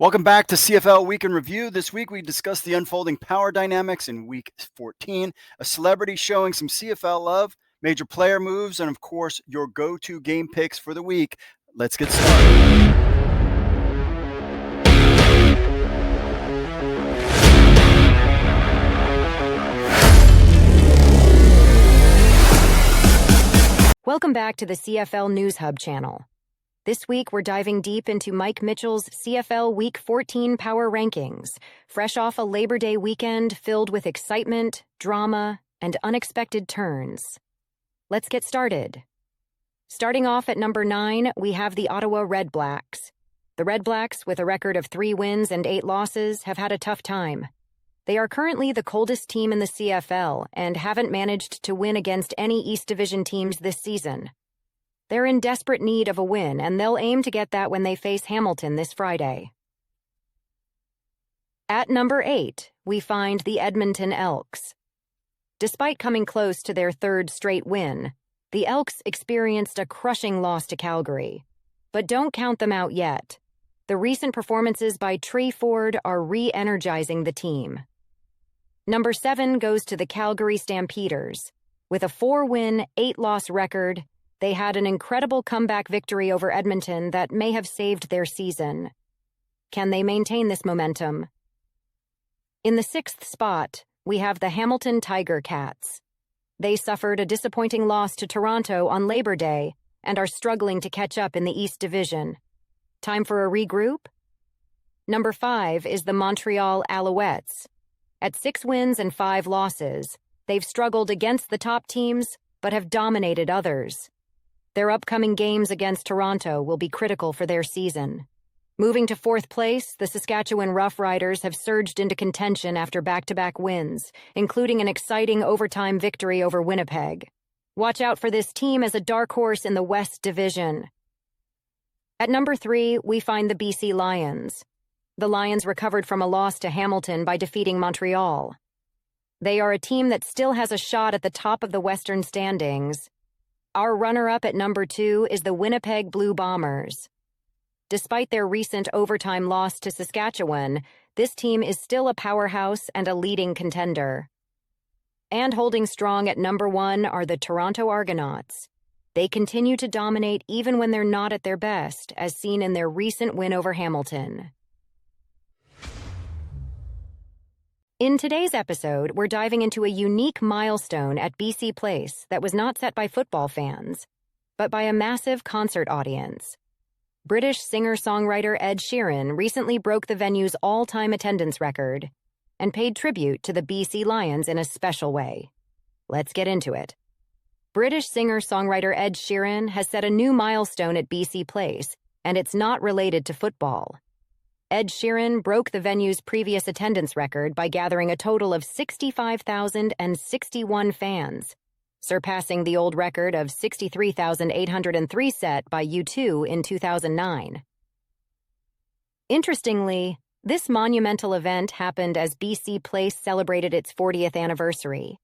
Welcome back to CFL Week in Review. This week we discuss the unfolding power dynamics in Week 14, a celebrity showing some CFL love, major player moves, and of course, your go-to game picks for the week. Let's get started. Welcome back to the CFL News Hub channel. This week, we're diving deep into Mike Mitchell's CFL Week 14 Power Rankings, fresh off a Labor Day weekend filled with excitement, drama, and unexpected turns. Let's get started. Starting off at number 9, we have the Ottawa Red Blacks. The Red Blacks, with a record of 3 wins and 8 losses, have had a tough time. They are currently the coldest team in the CFL and haven't managed to win against any East Division teams this season. They're in desperate need of a win, and they'll aim to get that when they face Hamilton this Friday. At number 8, we find the Edmonton Elks. Despite coming close to their 3rd straight win, the Elks experienced a crushing loss to Calgary. But don't count them out yet. The recent performances by Tree Ford are re-energizing the team. Number 7 goes to the Calgary Stampeders. With a 4-win, 8-loss record, they had an incredible comeback victory over Edmonton that may have saved their season. Can they maintain this momentum? In the 6th spot, we have the Hamilton Tiger Cats. They suffered a disappointing loss to Toronto on Labor Day and are struggling to catch up in the East Division. Time for a regroup? Number 5 is the Montreal Alouettes. At 6 wins and 5 losses, they've struggled against the top teams but have dominated others. Their upcoming games against Toronto will be critical for their season. Moving to 4th place, the Saskatchewan Roughriders have surged into contention after back-to-back wins, including an exciting overtime victory over Winnipeg. Watch out for this team as a dark horse in the West Division. At number 3, we find the BC Lions. The Lions recovered from a loss to Hamilton by defeating Montreal. They are a team that still has a shot at the top of the Western standings. Our runner-up at number 2 is the Winnipeg Blue Bombers. Despite their recent overtime loss to Saskatchewan, this team is still a powerhouse and a leading contender. And holding strong at number 1 are the Toronto Argonauts. They continue to dominate even when they're not at their best, as seen in their recent win over Hamilton. In today's episode, we're diving into a unique milestone at BC Place that was not set by football fans, but by a massive concert audience. British singer-songwriter Ed Sheeran recently broke the venue's all-time attendance record and paid tribute to the BC Lions in a special way. Let's get into it. British singer-songwriter Ed Sheeran has set a new milestone at BC Place, and it's not related to football. Ed Sheeran broke the venue's previous attendance record by gathering a total of 65,061 fans, surpassing the old record of 63,803 set by U2 in 2009. Interestingly, this monumental event happened as BC Place celebrated its 40th anniversary.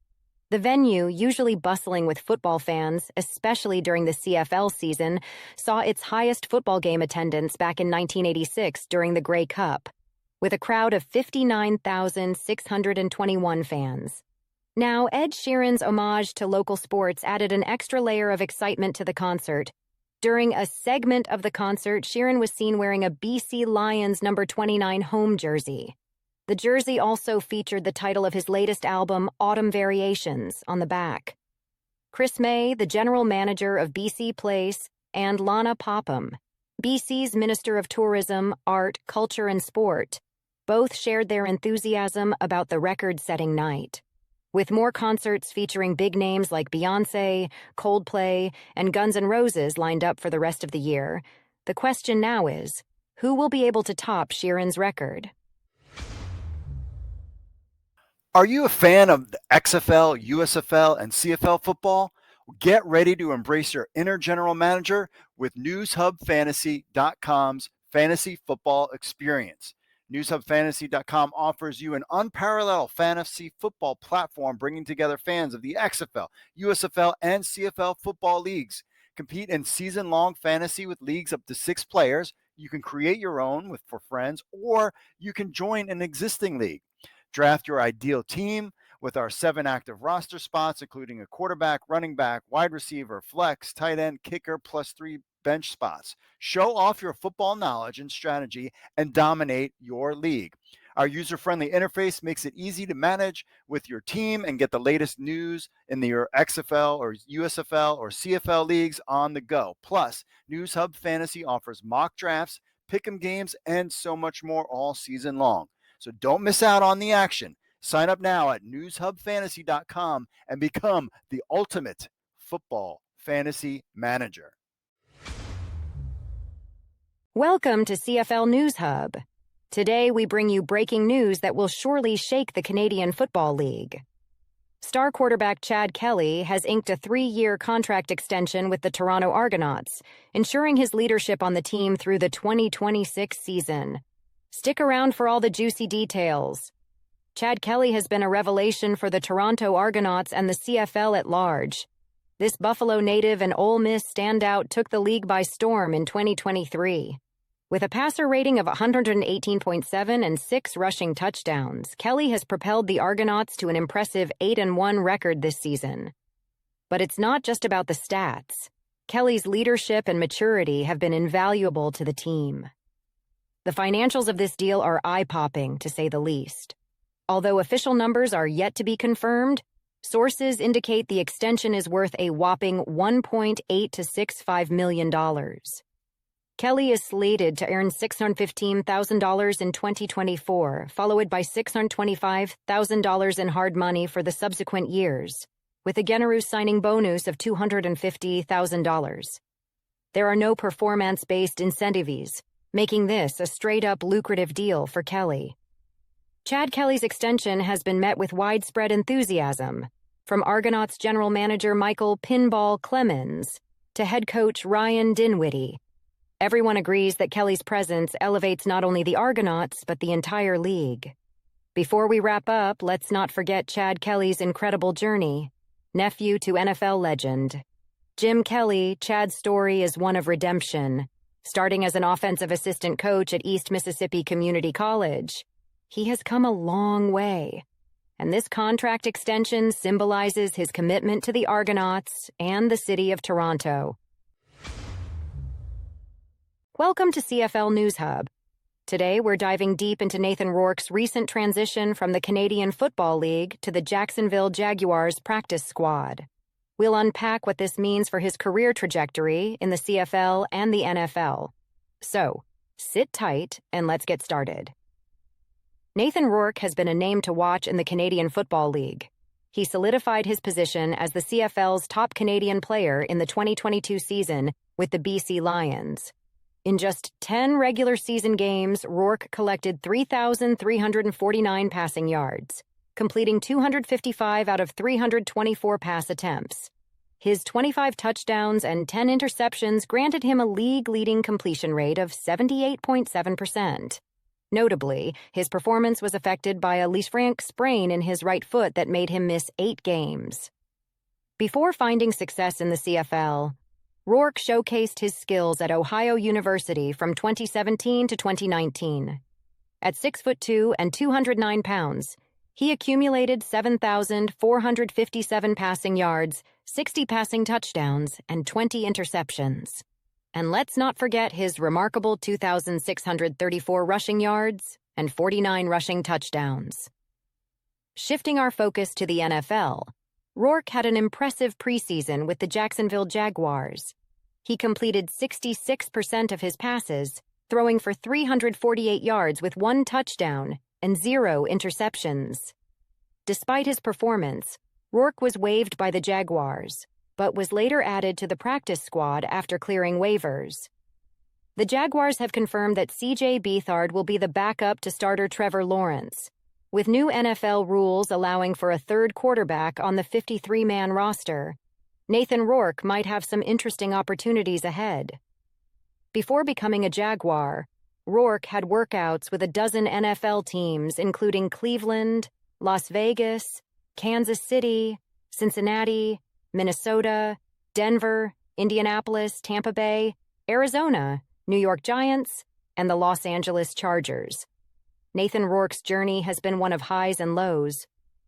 The venue, usually bustling with football fans, especially during the CFL season, saw its highest football game attendance back in 1986 during the Grey Cup, with a crowd of 59,621 fans. Now, Ed Sheeran's homage to local sports added an extra layer of excitement to the concert. During a segment of the concert, Sheeran was seen wearing a BC Lions number 29 home jersey. The jersey also featured the title of his latest album, Autumn Variations, on the back. Chris May, the general manager of BC Place, and Lana Popham, BC's Minister of Tourism, Art, Culture and Sport, both shared their enthusiasm about the record-setting night. With more concerts featuring big names like Beyoncé, Coldplay, and Guns N' Roses lined up for the rest of the year, the question now is, who will be able to top Sheeran's record? Are you a fan of the XFL, USFL, and CFL football? Get ready to embrace your inner general manager with NewsHubFantasy.com's fantasy football experience. NewsHubFantasy.com offers you an unparalleled fantasy football platform bringing together fans of the XFL, USFL, and CFL football leagues. Compete in season-long fantasy with leagues up to 6 players, You can create your own for friends, or you can join an existing league. Draft your ideal team with our 7 active roster spots, including a quarterback, running back, wide receiver, flex, tight end, kicker, plus 3 bench spots. Show off your football knowledge and strategy and dominate your league. Our user-friendly interface makes it easy to manage with your team and get the latest news in your XFL or USFL or CFL leagues on the go. Plus, News Hub Fantasy offers mock drafts, pick'em games, and so much more all season long. So don't miss out on the action. Sign up now at newshubfantasy.com and become the ultimate football fantasy manager. Welcome to CFL News Hub. Today we bring you breaking news that will surely shake the Canadian Football League. Star quarterback Chad Kelly has inked a 3-year contract extension with the Toronto Argonauts, ensuring his leadership on the team through the 2026 season. Stick around for all the juicy details. Chad Kelly has been a revelation for the Toronto Argonauts and the CFL at large. This Buffalo native and Ole Miss standout took the league by storm in 2023. With a passer rating of 118.7 and 6 rushing touchdowns, Kelly has propelled the Argonauts to an impressive 8-1 record this season. But it's not just about the stats. Kelly's leadership and maturity have been invaluable to the team. The financials of this deal are eye-popping, to say the least. Although official numbers are yet to be confirmed, sources indicate the extension is worth a whopping $1.8 to $6.5 million. Kelly is slated to earn $615,000 in 2024, followed by $625,000 in hard money for the subsequent years, with a generous signing bonus of $250,000. There are no performance-based incentives, making this a straight-up lucrative deal for Kelly. Chad Kelly's extension has been met with widespread enthusiasm, from Argonauts general manager Michael Pinball Clemens to head coach Ryan Dinwiddie. Everyone agrees that Kelly's presence elevates not only the Argonauts, but the entire league. Before we wrap up, let's not forget Chad Kelly's incredible journey. Nephew to NFL legend Jim Kelly, Chad's story is one of redemption. Starting as an offensive assistant coach at East Mississippi Community College, he has come a long way. And this contract extension symbolizes his commitment to the Argonauts and the city of Toronto. Welcome to CFL News Hub. Today, we're diving deep into Nathan Rourke's recent transition from the Canadian Football League to the Jacksonville Jaguars practice squad. We'll unpack what this means for his career trajectory in the CFL and the NFL. So, sit tight and let's get started. Nathan Rourke has been a name to watch in the Canadian Football League. He solidified his position as the CFL's top Canadian player in the 2022 season with the BC Lions. In just 10 regular season games, Rourke collected 3,349 passing yards, completing 255 out of 324 pass attempts. His 25 touchdowns and 10 interceptions granted him a league-leading completion rate of 78.7%. Notably, his performance was affected by a Lisfranc sprain in his right foot that made him miss 8 games. Before finding success in the CFL, Rourke showcased his skills at Ohio University from 2017 to 2019. At 6'2" and 209 pounds, he accumulated 7,457 passing yards, 60 passing touchdowns, and 20 interceptions. And let's not forget his remarkable 2,634 rushing yards and 49 rushing touchdowns. Shifting our focus to the NFL, Rourke had an impressive preseason with the Jacksonville Jaguars. He completed 66% of his passes, throwing for 348 yards with 1 touchdown and 0 interceptions. Despite his performance, Rourke was waived by the Jaguars, but was later added to the practice squad after clearing waivers. The Jaguars have confirmed that C.J. Beathard will be the backup to starter Trevor Lawrence, with new NFL rules allowing for a third quarterback on the 53-man roster. Nathan Rourke might have some interesting opportunities ahead. Before becoming a Jaguar, Rourke had workouts with a dozen NFL teams, including Cleveland, Las Vegas, Kansas City, Cincinnati, Minnesota, Denver, Indianapolis, Tampa Bay, Arizona, New York Giants, and the Los Angeles Chargers. Nathan Rourke's journey has been one of highs and lows,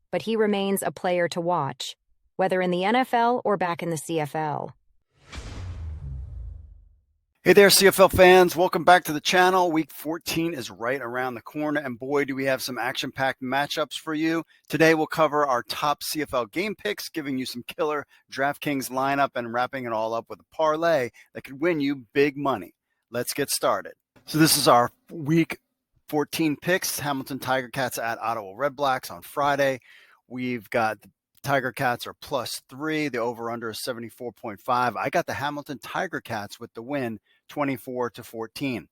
but he remains a player to watch, whether in the NFL or back in the CFL. Hey there, CFL fans. Welcome back to the channel. Week 14 is right around the corner, and boy, do we have some action-packed matchups for you. Today, we'll cover our top CFL game picks, giving you some killer DraftKings lineup and wrapping it all up with a parlay that could win you big money. Let's get started. So this is our Week 14 picks. Hamilton Tiger Cats at Ottawa Red Blacks on Friday. We've got the Tiger Cats are +3. The over-under is 74.5. I got the Hamilton Tiger Cats with the win, 24-14.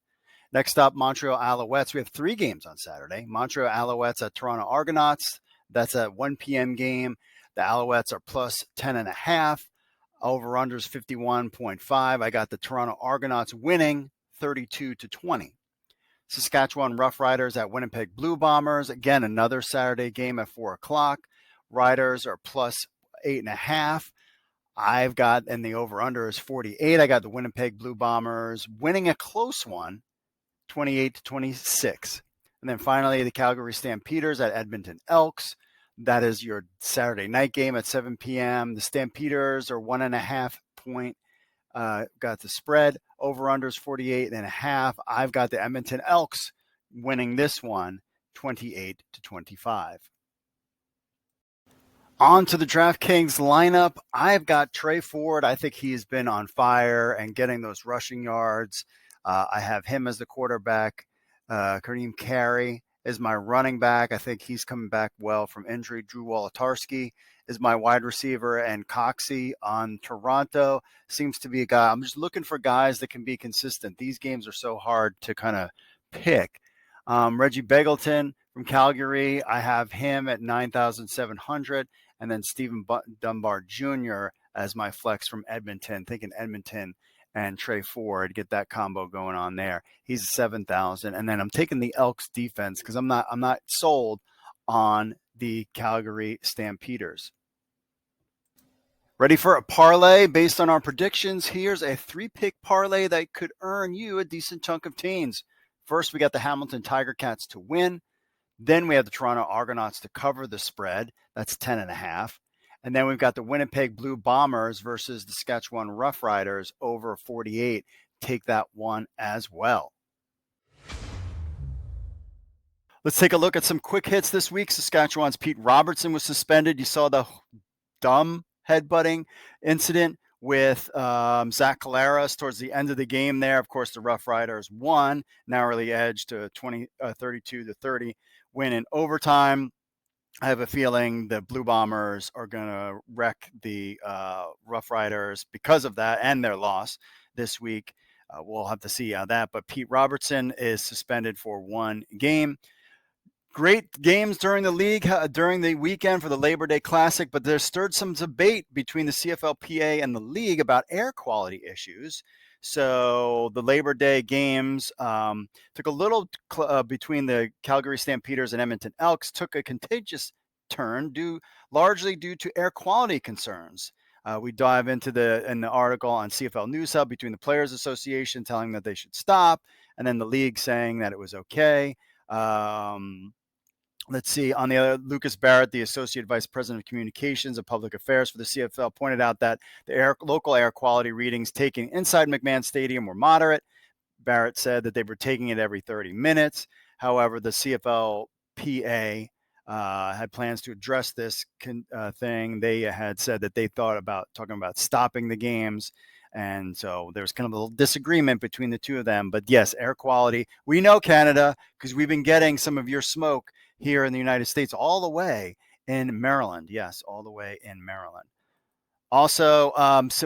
Next up, Montreal Alouettes. We have 3 games on Saturday. Montreal Alouettes at Toronto Argonauts. That's a 1 p.m. game. The Alouettes are +10.5. Over-under is 51.5. I got the Toronto Argonauts winning 32-20. Saskatchewan Roughriders at Winnipeg Blue Bombers. Again, another Saturday game at 4 o'clock. Riders are +8.5. I've got, and the over-under is 48. I got the Winnipeg Blue Bombers winning a close one, 28-26. And then finally, the Calgary Stampeders at Edmonton Elks. That is your Saturday night game at 7 p.m. The Stampeders are 1.5 point. Got the spread. Over-under is 48.5. I've got the Edmonton Elks winning this one, 28-25. On to the DraftKings lineup. I've got Trey Ford. I think he's been on fire and getting those rushing yards. I have him as the quarterback. Kareem Carey is my running back. I think he's coming back well from injury. Drew Wolotarski is my wide receiver. And Coxie on Toronto seems to be a guy. I'm just looking for guys that can be consistent. These games are so hard to kind of pick. Reggie Begelton from Calgary, I have him at 9,700. And then Stephen Dunbar Jr. as my flex from Edmonton. Thinking Edmonton and Trey Ford, get that combo going on there. He's 7,000. And then I'm taking the Elks defense because I'm not sold on the Calgary Stampeders. Ready for a parlay based on our predictions? Here's a 3-pick parlay that could earn you a decent chunk of teens. First, we got the Hamilton Tiger Cats to win. Then we have the Toronto Argonauts to cover the spread. That's 10.5. And then we've got the Winnipeg Blue Bombers versus the Saskatchewan Roughriders over 48. Take that one as well. Let's take a look at some quick hits this week. Saskatchewan's Pete Robertson was suspended. You saw the dumb headbutting incident with Zach Collaros towards the end of the game there. Of course, the Roughriders won, narrowly edged to 32-30 win in overtime. I have a feeling the Blue Bombers are going to wreck the Roughriders because of that and their loss this week. We'll have to see how that. But Pete Robertson is suspended for 1 game. Great games during the league, during the weekend for the Labor Day Classic, but there's stirred some debate between the CFLPA and the league about air quality issues. So the Labor Day games took a little between the Calgary Stampeders and Edmonton Elks, took a contagious turn largely due to air quality concerns. We dive into in the article on CFL News Hub between the Players Association telling that they should stop, and then the league saying that it was okay. Let's see. On the other, Lucas Barrett, the Associate Vice President of Communications and Public Affairs for the CFL, pointed out that the local air quality readings taken inside McMahon Stadium were moderate. Barrett said that they were taking it every 30 minutes. However, the CFLPA had plans to address this thing. They had said that they thought about talking about stopping the games. And so there's kind of a little disagreement between the two of them. But yes, air quality. We know Canada because we've been getting some of your smoke here in the United States, all the way in Maryland. Yes, all the way in Maryland. Also,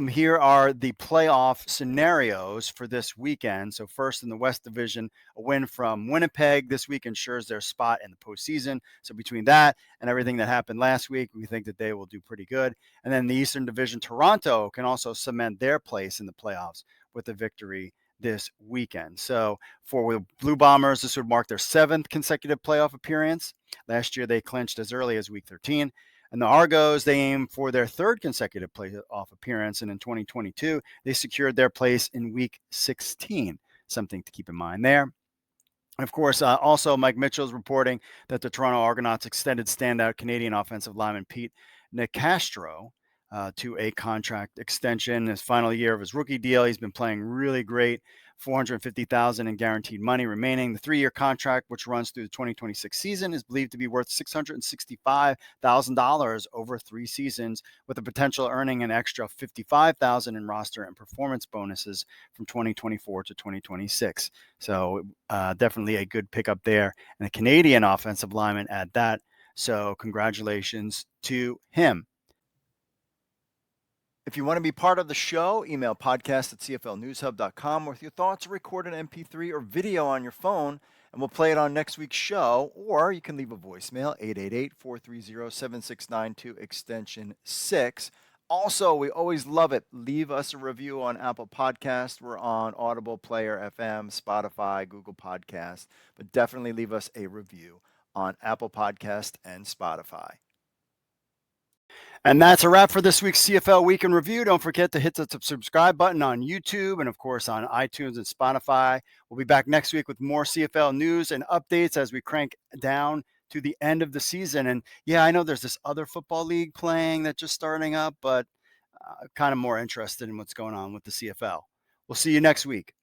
here are the playoff scenarios for this weekend. So first in the West Division, a win from Winnipeg this week ensures their spot in the postseason. So between that and everything that happened last week, we think that they will do pretty good. And then the Eastern Division, Toronto can also cement their place in the playoffs with a victory this weekend. So for the Blue Bombers, this would mark their 7th consecutive playoff appearance. Last year, they clinched as early as week 13. And the Argos, they aim for their 3rd consecutive playoff appearance. And in 2022, they secured their place in week 16. something to keep in mind there. And of course, also Mike Mitchell's reporting that the Toronto Argonauts extended standout Canadian offensive lineman Pete Nicastro to a contract extension. His final year of his rookie deal, he's been playing really great. $450,000 in guaranteed money remaining. The 3-year contract, which runs through the 2026 season, is believed to be worth $665,000 over 3 seasons, with the potential earning an extra $55,000 in roster and performance bonuses from 2024 to 2026. So definitely a good pickup there, and a Canadian offensive lineman at that. So congratulations to him. If you want to be part of the show, email podcast@cflnewshub.com with your thoughts, record an MP3 or video on your phone, and we'll play it on next week's show. Or you can leave a voicemail, 888-430-7692, extension 6. Also, we always love it. Leave us a review on Apple Podcasts. We're on Audible, Player FM, Spotify, Google Podcasts. But definitely leave us a review on Apple Podcast and Spotify. And that's a wrap for this week's CFL Week in Review. Don't forget to hit the subscribe button on YouTube and, of course, on iTunes and Spotify. We'll be back next week with more CFL news and updates as we crank down to the end of the season. And, yeah, I know there's this other football league playing that's just starting up, but kind of more interested in what's going on with the CFL. We'll see you next week.